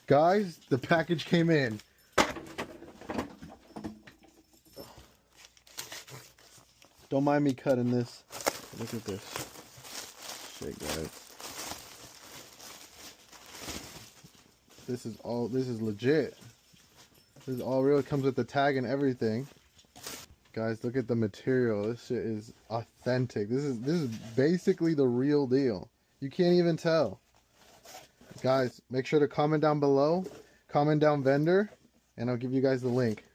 Guys, the package came in. Don't mind me cutting this. Look at this shit, guys. This is legit. This is all real. It comes with the tag and everything. Guys, look at the material. This shit is authentic. This is basically the real deal. You can't even tell. Guys, make sure to comment down below. Comment down vendor, and I'll give you guys the link.